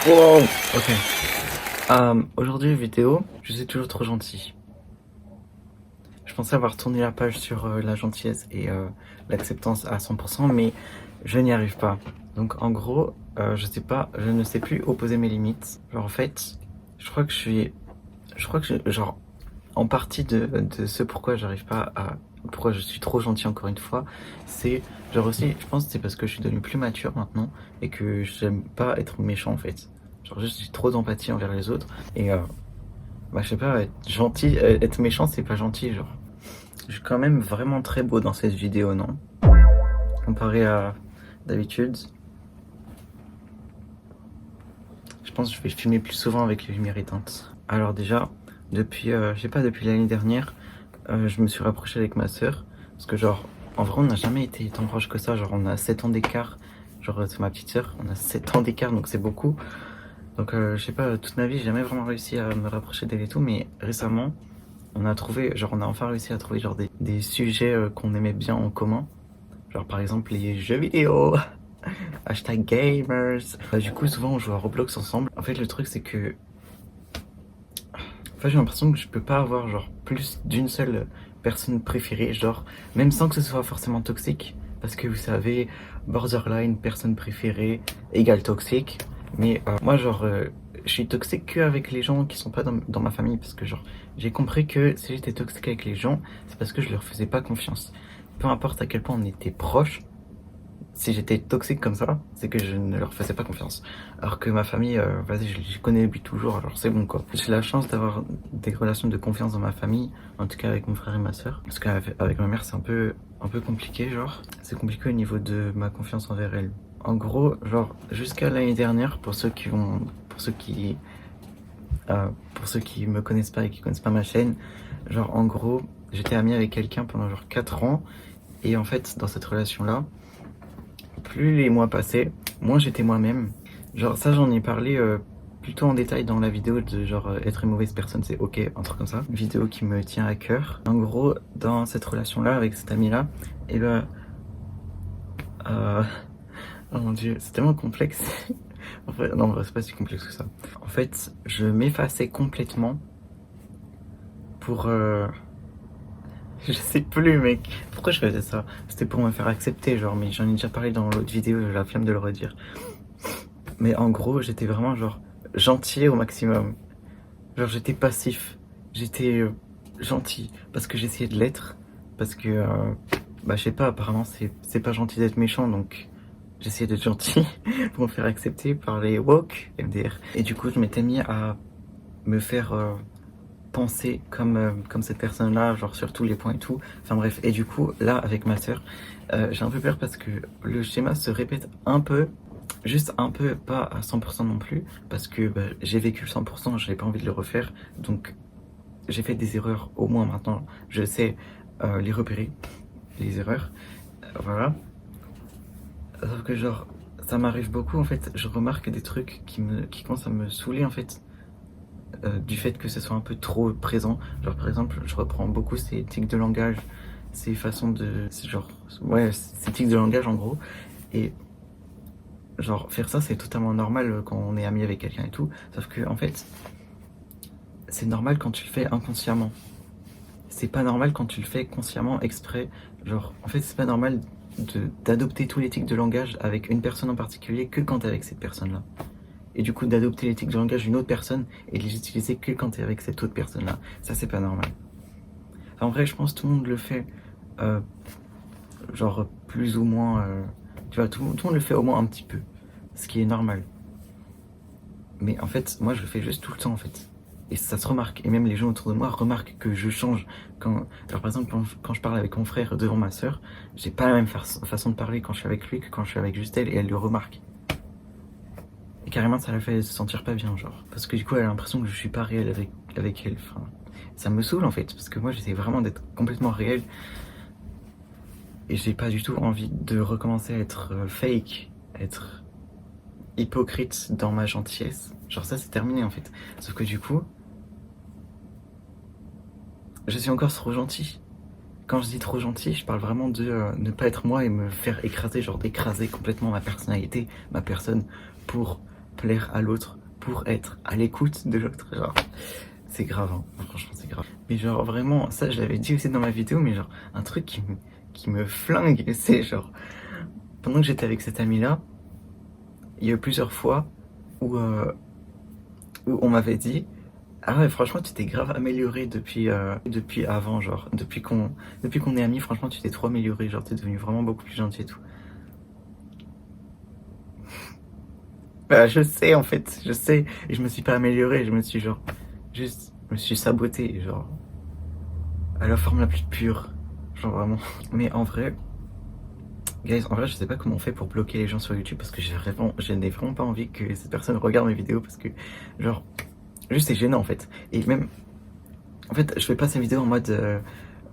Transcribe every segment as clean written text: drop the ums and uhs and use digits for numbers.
Wow. Ok. Aujourd'hui, vidéo, je suis toujours trop gentil. Je pensais avoir tourné la page sur la gentillesse et l'acceptance à 100%, mais je n'y arrive pas. Donc en gros, je sais pas, je ne sais plus opposer mes limites. Genre en fait, je crois que genre en partie de ce pourquoi j'arrive pas à, pourquoi je suis trop gentil encore une fois, c'est genre aussi, je pense que c'est parce que je suis devenu plus mature maintenant et que j'aime pas être méchant en fait. Genre juste j'ai trop d'empathie envers les autres et bah je sais pas, être gentil, être méchant c'est pas gentil genre. Je suis quand même vraiment très beau dans cette vidéo, non? Comparé à d'habitude, je pense que je vais filmer plus souvent avec les lumières éteintes. Alors déjà, depuis, je sais pas, depuis l'année dernière, je me suis rapproché avec ma sœur. Parce que genre, en vrai, on n'a jamais été tant proches que ça. Genre, on a 7 ans d'écart. Genre, c'est ma petite sœur, on a 7 ans d'écart, donc c'est beaucoup. Donc, je sais pas, toute ma vie, j'ai jamais vraiment réussi à me rapprocher d'elle et tout. Mais récemment, on a trouvé, genre, on a enfin réussi à trouver genre des sujets qu'on aimait bien en commun. Genre, par exemple, les jeux vidéo. Hashtag gamers. Bah, du coup, souvent, on joue à Roblox ensemble. En fait, le truc, c'est que j'ai l'impression que je peux pas avoir genre plus d'une seule personne préférée, genre même sans que ce soit forcément toxique, parce que vous savez, borderline, personne préférée égale toxique. Mais moi, genre, je suis toxique que avec les gens qui sont pas dans ma famille, parce que genre, j'ai compris que si j'étais toxique avec les gens, c'est parce que je leur faisais pas confiance. Peu importe à quel point on était proches, si j'étais toxique comme ça, c'est que je ne leur faisais pas confiance. Alors que ma famille, vas-y, je les connais depuis toujours, alors c'est bon quoi. J'ai la chance d'avoir des relations de confiance dans ma famille, en tout cas avec mon frère et ma soeur. Parce qu'avec ma mère, c'est un peu compliqué, genre. C'est compliqué au niveau de ma confiance envers elle. En gros, genre, jusqu'à l'année dernière, pour ceux qui me connaissent pas et qui connaissent pas ma chaîne, genre, en gros, j'étais ami avec quelqu'un pendant genre 4 ans. Et en fait, dans cette relation-là, plus les mois passaient, moins j'étais moi-même. Genre ça j'en ai parlé plutôt en détail dans la vidéo de genre être une mauvaise personne c'est ok, un truc comme ça. Une vidéo qui me tient à cœur. En gros, dans cette relation-là avec cet ami-là, et ben euh, oh mon dieu, c'est tellement complexe. En fait, non, en vrai, c'est pas si complexe que ça. En fait, je m'effaçais complètement pour je sais plus mec. Pourquoi je faisais ça? C'était pour me faire accepter genre, mais j'en ai déjà parlé dans l'autre vidéo, j'ai la flemme de le redire. Mais en gros, j'étais vraiment genre gentil au maximum. Genre j'étais passif, j'étais gentil parce que j'essayais de l'être, parce que bah je sais pas, apparemment c'est pas gentil d'être méchant donc j'essayais d'être gentil pour me faire accepter par les woke MDR. Et du coup je m'étais mis à me faire penser comme cette personne-là, genre sur tous les points et tout. Enfin bref, et du coup là avec ma sœur, j'ai un peu peur parce que le schéma se répète un peu. Juste un peu, pas à 100% non plus, parce que bah, j'ai vécu le 100%, j'avais pas envie de le refaire, donc j'ai fait des erreurs, au moins maintenant je sais les repérer, les erreurs, voilà. Sauf que genre, ça m'arrive beaucoup en fait, je remarque des trucs qui commencent à me saouler en fait, du fait que ce soit un peu trop présent. Genre par exemple, je reprends beaucoup ces tics de langage, ces façons de, genre, ouais, ces tics de langage en gros, et genre faire ça c'est totalement normal quand on est ami avec quelqu'un et tout, sauf que en fait c'est normal quand tu le fais inconsciemment. C'est pas normal quand tu le fais consciemment, exprès. Genre, en fait, c'est pas normal d'adopter tous les tics de langage avec une personne en particulier que quand t'es avec cette personne-là. Et du coup, d'adopter les tics de langage d'une autre personne et de les utiliser que quand t'es avec cette autre personne-là. Ça, c'est pas normal. Enfin, en vrai, je pense que tout le monde le fait, euh, genre, plus ou moins. Tu vois, tout le monde le fait au moins un petit peu. Ce qui est normal. Mais en fait, moi, je le fais juste tout le temps, en fait. Et ça se remarque. Et même les gens autour de moi remarquent que je change. Alors, par exemple, quand je parle avec mon frère devant ma soeur, j'ai pas la même façon de parler quand je suis avec lui que quand je suis avec juste elle, et elle le remarque. Et carrément, ça la fait se sentir pas bien, genre. Parce que du coup, elle a l'impression que je suis pas réel avec elle. Enfin, ça me saoule, en fait. Parce que moi, j'essaie vraiment d'être complètement réel. Et j'ai pas du tout envie de recommencer à être fake, être hypocrite dans ma gentillesse. Genre, ça, c'est terminé, en fait. Sauf que du coup, je suis encore trop gentil. Quand je dis trop gentil, je parle vraiment de ne pas être moi et me faire écraser, genre d'écraser complètement ma personnalité, ma personne, pour plaire à l'autre, pour être à l'écoute de l'autre. Genre, c'est grave, hein. Franchement, c'est grave. Mais genre, vraiment, ça, je l'avais dit aussi dans ma vidéo, mais genre, un truc qui me flingue, c'est genre, pendant que j'étais avec cette amie-là, il y a eu plusieurs fois où on m'avait dit, ah ouais, franchement, tu t'es grave amélioré depuis avant, genre, depuis qu'on est amis, franchement, tu t'es trop amélioré, genre, t'es devenu vraiment beaucoup plus gentil et tout. Bah, je sais, en fait, je sais, et je me suis pas amélioré, je me suis, genre, juste, je me suis saboté, genre, à la forme la plus pure, genre, vraiment. Mais en vrai, guys, en vrai, je sais pas comment on fait pour bloquer les gens sur YouTube, parce que je n'ai vraiment pas envie que cette personne regarde mes vidéos, parce que, genre, juste, c'est gênant, en fait. Et même, en fait, je fais pas ces vidéos en mode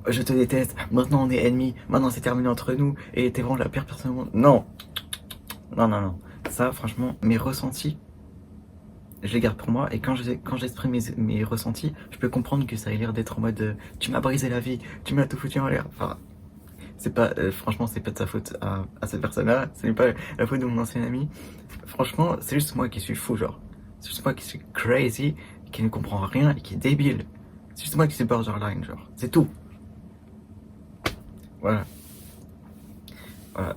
je te déteste, maintenant on est ennemis, maintenant c'est terminé entre nous et t'es vraiment la pire personne au monde. Non, non, non, non. Ça, franchement, mes ressentis, je les garde pour moi et quand j'exprime mes ressentis, je peux comprendre que ça ait l'air d'être en mode tu m'as brisé la vie, tu m'as tout foutu en l'air. Enfin, c'est pas, franchement, c'est pas de sa faute à cette personne-là, ce n'est pas la faute de mon ancien ami. Franchement, c'est juste moi qui suis fou, genre. C'est juste moi qui suis crazy, qui ne comprend rien et qui est débile. C'est juste moi qui suis borderline, genre. C'est tout. Voilà. Voilà.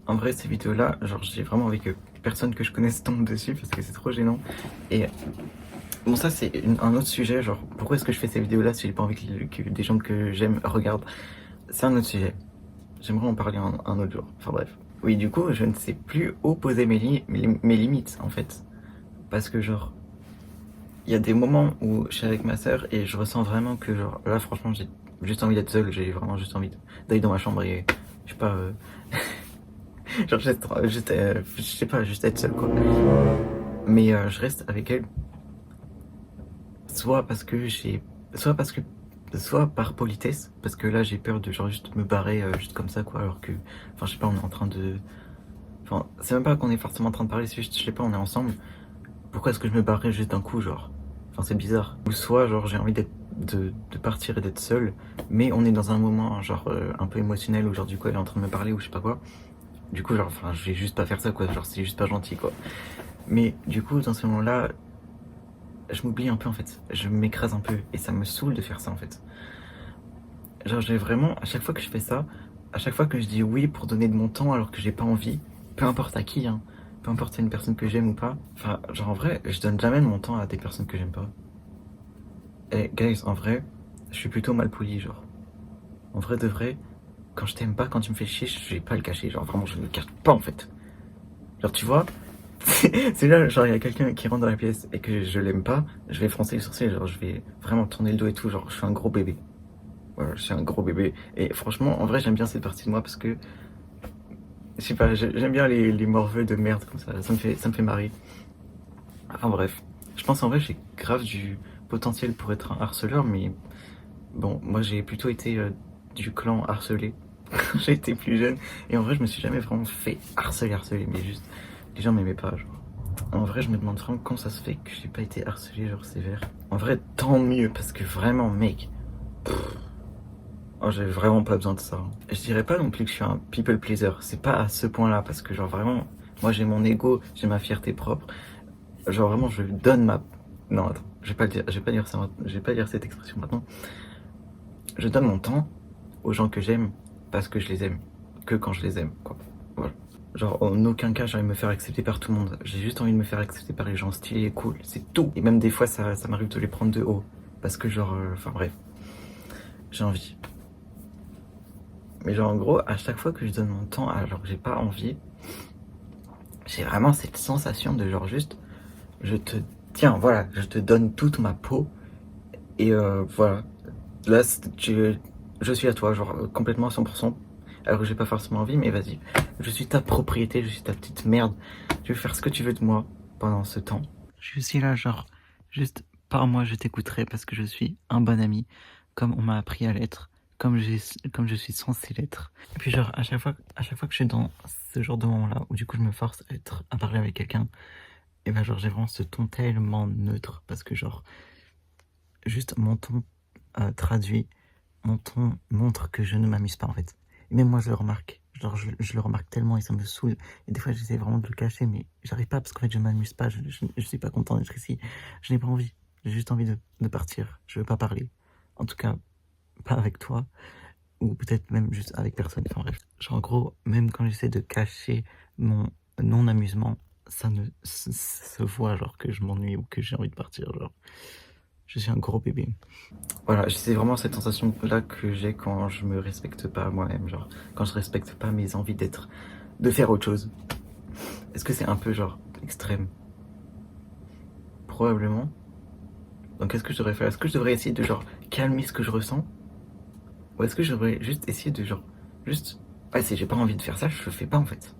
En vrai, ces vidéos-là, genre, j'ai vraiment envie que personne que je connaisse tombe dessus parce que c'est trop gênant. Et bon, ça, c'est un autre sujet. Genre, pourquoi est-ce que je fais ces vidéos-là si j'ai pas envie que des gens que j'aime regardent? C'est un autre sujet. J'aimerais en parler un autre jour. Enfin bref. Oui, du coup, je ne sais plus où poser mes limites, en fait. Parce que, genre, il y a des moments où je suis avec ma sœur et je ressens vraiment que, genre, là, franchement, j'ai juste envie d'être seul. J'ai vraiment juste envie d'aller dans ma chambre et, je sais pas, genre, je sais pas, juste être seul, quoi. Mais je reste avec elle, soit parce que j'ai, soit parce que, soit par politesse, parce que là j'ai peur de genre juste me barrer juste comme ça, quoi, alors que, enfin, je sais pas, on est en train de, enfin, c'est même pas qu'on est forcément en train de parler, c'est juste, je sais pas, on est ensemble. Pourquoi est-ce que je me barrais juste d'un coup, genre? Enfin, c'est bizarre. Ou soit, genre, j'ai envie de partir et d'être seul, mais on est dans un moment, genre, un peu émotionnel, où genre, du coup, elle est en train de me parler, ou je sais pas quoi. Du coup, genre, enfin, je vais juste pas faire ça, quoi. Genre, c'est juste pas gentil, quoi. Mais du coup, dans ce moment-là, je m'oublie un peu, en fait. Je m'écrase un peu. Et ça me saoule de faire ça, en fait. Genre, j'ai vraiment, à chaque fois que je fais ça, à chaque fois que je dis oui pour donner de mon temps alors que j'ai pas envie, peu importe à qui, hein, peu importe si c'est une personne que j'aime ou pas. Enfin, genre, en vrai, je donne jamais de mon temps à des personnes que j'aime pas. Et, guys, en vrai, je suis plutôt mal poli, genre. En vrai de vrai, quand je t'aime pas, quand tu me fais chier, je vais pas le cacher. Genre, vraiment, je ne le cache pas, en fait. Genre, tu vois, c'est là, genre, il y a quelqu'un qui rentre dans la pièce et que je l'aime pas, je vais froncer les sourcils, genre, je vais vraiment tourner le dos et tout, genre, je suis un gros bébé. Voilà, je suis un gros bébé. Et franchement, en vrai, j'aime bien cette partie de moi parce que, je sais pas, j'aime bien les morveux de merde comme ça me fait marrer. Enfin bref, je pense en vrai, j'ai grave du potentiel pour être un harceleur, mais bon, moi j'ai plutôt été du clan harcelé quand j'étais plus jeune. Et en vrai, je me suis jamais vraiment fait harceler, mais juste, les gens m'aimaient pas, genre. En vrai, je me demande vraiment comment ça se fait que j'ai pas été harcelé, genre sévère. En vrai, tant mieux, parce que vraiment, mec, oh, j'ai vraiment pas besoin de ça. Je dirais pas non plus que je suis un people pleaser, c'est pas à ce point-là, parce que genre vraiment, moi j'ai mon ego, j'ai ma fierté propre. Genre vraiment, je donne ma... Non, attends, je vais pas le dire, je vais pas dire ça, je vais pas dire cette expression maintenant. Je donne mon temps aux gens que j'aime, parce que je les aime, que quand je les aime, quoi. Voilà. Genre, en aucun cas, j'ai envie de me faire accepter par tout le monde. J'ai juste envie de me faire accepter par les gens stylés et cool, c'est tout. Et même des fois, ça m'arrive de les prendre de haut. Parce que genre, enfin bref, j'ai envie. Mais genre, en gros, à chaque fois que je donne mon temps alors que j'ai pas envie, j'ai vraiment cette sensation de genre juste, je te, tiens, voilà, je te donne toute ma peau et voilà. Là, je suis à toi, genre complètement à 100%, alors que j'ai pas forcément envie, mais vas-y. Je suis ta propriété, je suis ta petite merde. Tu veux faire ce que tu veux de moi pendant ce temps. Je suis là, genre, juste par moi, je t'écouterai parce que je suis un bon ami, comme on m'a appris à l'être, comme je suis censé l'être. Et puis genre, à chaque fois que je suis dans ce genre de moment-là, où du coup je me force à parler avec quelqu'un, et ben genre j'ai vraiment ce ton tellement neutre, parce que genre, juste mon ton traduit, mon ton montre que je ne m'amuse pas en fait. Et même moi je le remarque. Genre, je le remarque tellement et ça me saoule. Et des fois, j'essaie vraiment de le cacher, mais j'arrive pas parce qu'en fait, je m'amuse pas. Je suis pas content d'être ici. Je n'ai pas envie. J'ai juste envie de partir. Je veux pas parler. En tout cas, pas avec toi. Ou peut-être même juste avec personne. Enfin bref. Genre, en gros, même quand j'essaie de cacher mon non-amusement, ça se voit, genre, que je m'ennuie ou que j'ai envie de partir. Genre, je suis un gros bébé. Voilà, c'est vraiment cette sensation-là que j'ai quand je me respecte pas moi-même, genre, quand je respecte pas mes envies de faire autre chose. Est-ce que c'est un peu, genre, extrême? Probablement. Donc, qu'est-ce que je devrais faire? Est-ce que je devrais essayer de, genre, calmer ce que je ressens? Ou est-ce que je devrais juste essayer de, genre, juste, ouais, si j'ai pas envie de faire ça, je le fais pas, en fait.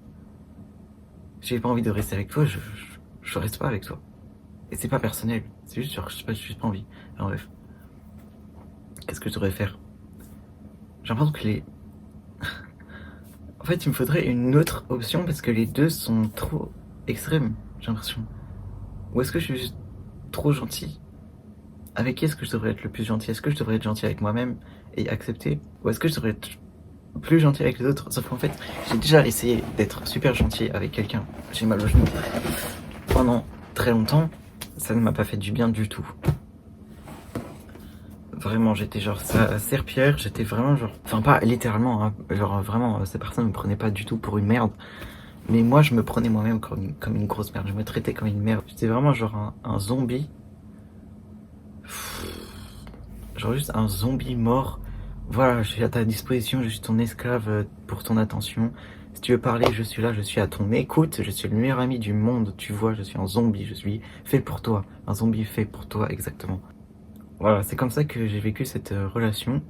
Si j'ai pas envie de rester avec toi, je reste pas avec toi. Et c'est pas personnel, c'est juste, genre, je sais pas, j'ai juste pas envie. Enfin, bref. Qu'est-ce que je devrais faire? J'ai l'impression que les... En fait, il me faudrait une autre option parce que les deux sont trop extrêmes, j'ai l'impression. Ou est-ce que je suis juste trop gentil? Avec qui est-ce que je devrais être le plus gentil? Est-ce que je devrais être gentil avec moi-même et accepter? Ou est-ce que je devrais être plus gentil avec les autres? Sauf qu'en fait, j'ai déjà essayé d'être super gentil avec quelqu'un. J'ai mal au genou pendant très longtemps. Ça ne m'a pas fait du bien du tout. Vraiment, j'étais genre sa serpillère, j'étais vraiment genre... Enfin, pas littéralement, hein, genre vraiment, ces personnes me prenaient pas du tout pour une merde. Mais moi, je me prenais moi-même comme une grosse merde. Je me traitais comme une merde. J'étais vraiment genre un zombie. Genre juste un zombie mort. Voilà, je suis à ta disposition, je suis ton esclave pour ton attention. Si tu veux parler, je suis là, je suis à ton écoute. Je suis le meilleur ami du monde, tu vois, je suis un zombie. Je suis fait pour toi. Un zombie fait pour toi, exactement. Voilà, c'est comme ça que j'ai vécu cette relation.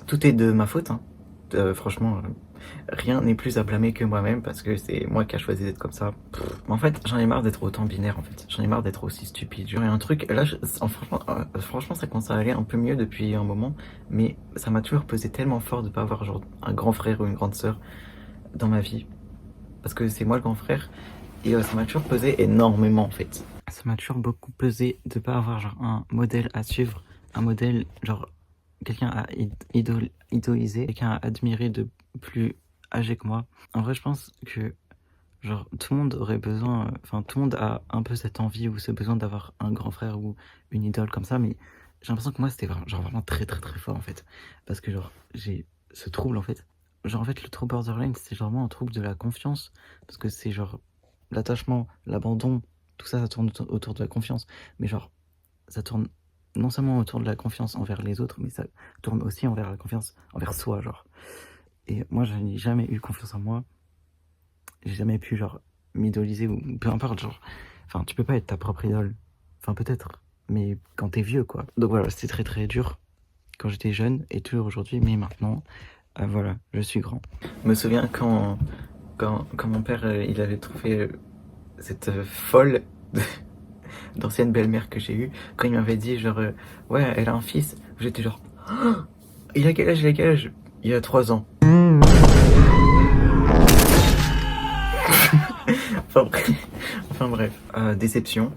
Tout est de ma faute, hein. Franchement, rien n'est plus à blâmer que moi-même parce que c'est moi qui a choisi d'être comme ça. En fait, j'en ai marre d'être autant binaire en fait. J'en ai marre d'être aussi stupide. J'aurais un truc, là, franchement, ça commence à aller un peu mieux depuis un moment, mais ça m'a toujours pesé tellement fort de pas avoir genre un grand frère ou une grande sœur dans ma vie. Parce que c'est moi le grand frère et ça m'a toujours pesé énormément en fait. Ça m'a toujours beaucoup pesé de pas avoir genre un modèle à suivre, un modèle genre quelqu'un à idoliser, quelqu'un à admirer de plus âgé que moi. En vrai, je pense que genre tout le monde aurait besoin, enfin tout le monde a un peu cette envie ou ce besoin d'avoir un grand frère ou une idole comme ça, mais j'ai l'impression que moi c'était vraiment très très très fort en fait, parce que genre j'ai ce trouble en fait. Genre en fait le trouble borderline c'est genre vraiment un trouble de la confiance, parce que c'est genre l'attachement, l'abandon, tout ça ça tourne autour de la confiance, mais genre ça tourne non seulement autour de la confiance envers les autres, mais ça tourne aussi envers la confiance envers soi, genre. Et moi, je n'ai jamais eu confiance en moi. J'ai jamais pu, genre, m'idoliser ou peu importe, genre. Enfin, tu peux pas être ta propre idole. Enfin, peut-être, mais quand t'es vieux, quoi. Donc voilà, c'était très très dur quand j'étais jeune et toujours aujourd'hui, mais maintenant, voilà, je suis grand. Je me souviens quand mon père, il avait trouvé cette folle d'ancienne belle-mère que j'ai eue, quand il m'avait dit, genre, ouais, elle a un fils, j'étais genre, oh, il a quel âge, il a quel âge? Il a 3 ans. Enfin bref, déception.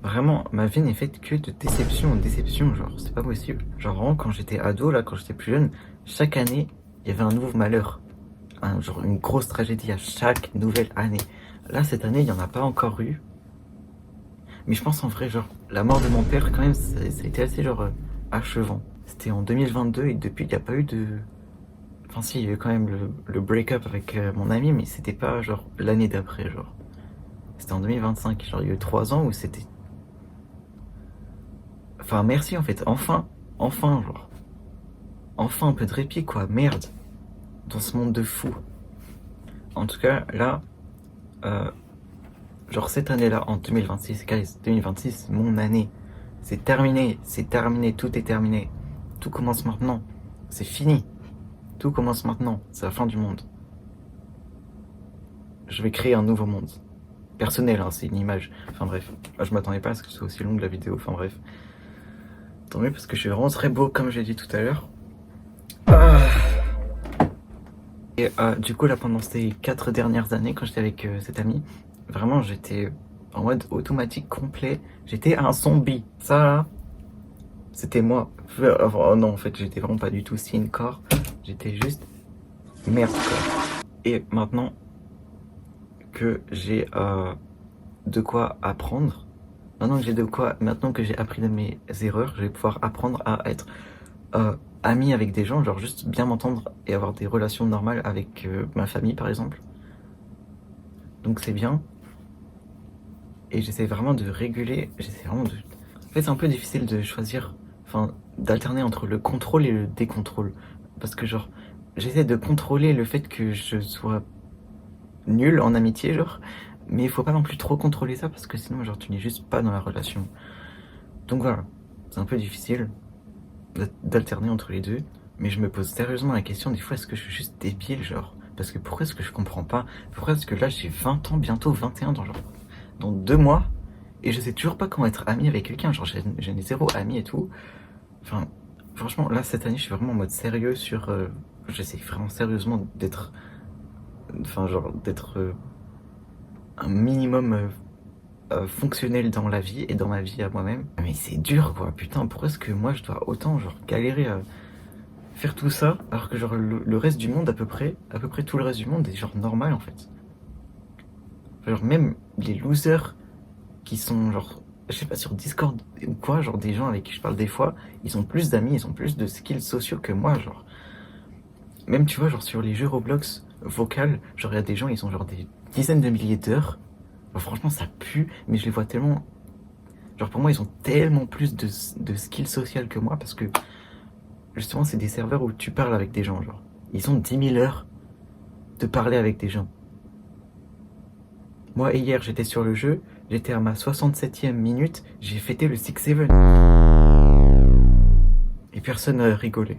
Vraiment, ma vie n'est faite que de déception en déception, genre, c'est pas possible. Genre, vraiment, quand j'étais ado, là, quand j'étais plus jeune, chaque année, il y avait un nouveau malheur. Genre, une grosse tragédie à chaque nouvelle année. Là, cette année, il n'y en a pas encore eu. Mais je pense en vrai, genre, la mort de mon père, quand même, ça a été assez, genre, achevant. C'était en 2022 et depuis, il n'y a pas eu de... Enfin si, il y a eu quand même le break-up avec mon ami, mais c'était pas, genre, l'année d'après, genre. C'était en 2025, genre, il y a eu 3 ans où c'était... Enfin, merci, en fait, enfin, genre. Enfin, un peu de répit, quoi, merde. Dans ce monde de fou. En tout cas, là, genre, cette année-là, en 2026, guys, 2026, mon année. C'est terminé, tout est terminé. Tout commence maintenant. C'est fini. Tout commence maintenant. C'est la fin du monde. Je vais créer un nouveau monde. Personnel, hein, c'est une image. Enfin bref, je m'attendais pas à ce que ce soit aussi long la vidéo. Enfin bref. Tant mieux parce que je suis vraiment très beau comme j'ai dit tout à l'heure. Et du coup là pendant ces 4 dernières années quand j'étais avec cet ami, vraiment j'étais en mode automatique complet. J'étais un zombie. Ça là, C'était moi. Oh non, en fait, j'étais vraiment pas du tout core. J'étais juste merde, quoi. Et maintenant que j'ai de quoi apprendre, maintenant que j'ai appris de mes erreurs, je vais pouvoir apprendre à être ami avec des gens, genre juste bien m'entendre et avoir des relations normales avec ma famille, par exemple. Donc c'est bien. Et j'essaie vraiment de réguler, En fait, c'est un peu difficile de choisir, enfin, d'alterner entre le contrôle et le décontrôle. Parce que, genre, j'essaie de contrôler le fait que je sois nul en amitié, genre, mais il faut pas non plus trop contrôler ça parce que sinon, genre, tu n'es juste pas dans la relation. Donc voilà, c'est un peu difficile d'alterner entre les deux, mais je me pose sérieusement la question des fois, est-ce que je suis juste débile, genre? Parce que pourquoi est-ce que je comprends pas? Pourquoi est-ce que là, j'ai 20 ans, bientôt 21 dans 2 mois, et je sais toujours pas comment être ami avec quelqu'un, genre j'ai zéro ami et tout. Enfin, franchement, là, cette année, je suis vraiment en mode sérieux sur... j'essaie vraiment sérieusement d'être... Enfin, genre, d'être un minimum fonctionnel dans la vie et dans ma vie à moi-même. Mais c'est dur, quoi. Putain, pourquoi est-ce que moi, je dois autant, genre, galérer à faire tout ça, alors que, genre, le reste du monde, à peu près tout le reste du monde est, genre, normal, en fait. Genre, même les losers qui sont, genre, je sais pas, sur Discord ou quoi, genre, des gens avec qui je parle des fois, ils ont plus d'amis, ils ont plus de skills sociaux que moi, genre. Même, tu vois, genre, sur les jeux Roblox vocal, genre, il y a des gens, ils ont, genre, des dizaines de milliers d'heures. Genre, franchement, ça pue, mais je les vois tellement... Genre, pour moi, ils ont tellement plus de skills sociales que moi, parce que, justement, c'est des serveurs où tu parles avec des gens, genre. Ils ont 10 000 heures de parler avec des gens. Moi, hier, j'étais sur le jeu, j'étais à ma 67e minute, j'ai fêté le 6-7. Et personne n'a rigolé.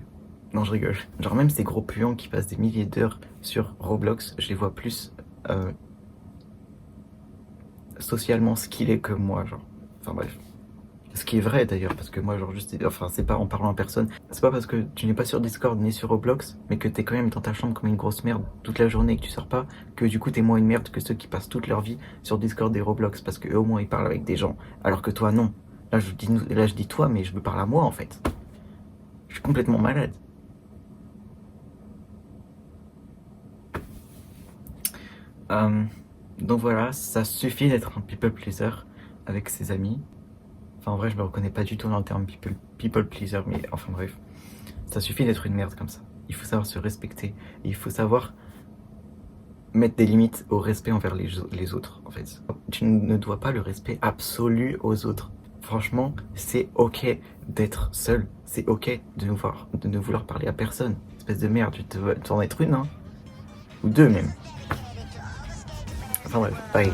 Non, je rigole. Genre, même ces gros puants qui passent des milliers d'heures sur Roblox, je les vois plus socialement skillés que moi, genre. Enfin, bref. Ce qui est vrai d'ailleurs, parce que moi, genre, juste. Enfin, c'est pas en parlant à personne. C'est pas parce que tu n'es pas sur Discord ni sur Roblox, mais que t'es quand même dans ta chambre comme une grosse merde toute la journée et que tu sors pas, que du coup t'es moins une merde que ceux qui passent toute leur vie sur Discord et Roblox, parce qu'eux au moins ils parlent avec des gens, alors que toi non. Là je dis toi, mais je me parle à moi en fait. Je suis complètement malade. Euh, donc voilà, ça suffit d'être un people pleaser avec ses amis. Enfin, en vrai, je me reconnais pas du tout dans le terme people pleaser, mais enfin bref. Ça suffit d'être une merde comme ça. Il faut savoir se respecter. Et il faut savoir mettre des limites au respect envers les autres, en fait. Tu ne dois pas le respect absolu aux autres. Franchement, c'est ok d'être seul. C'est ok de ne vouloir parler à personne. Espèce de merde, tu dois en être une, hein. Ou deux même. Enfin bref, bye.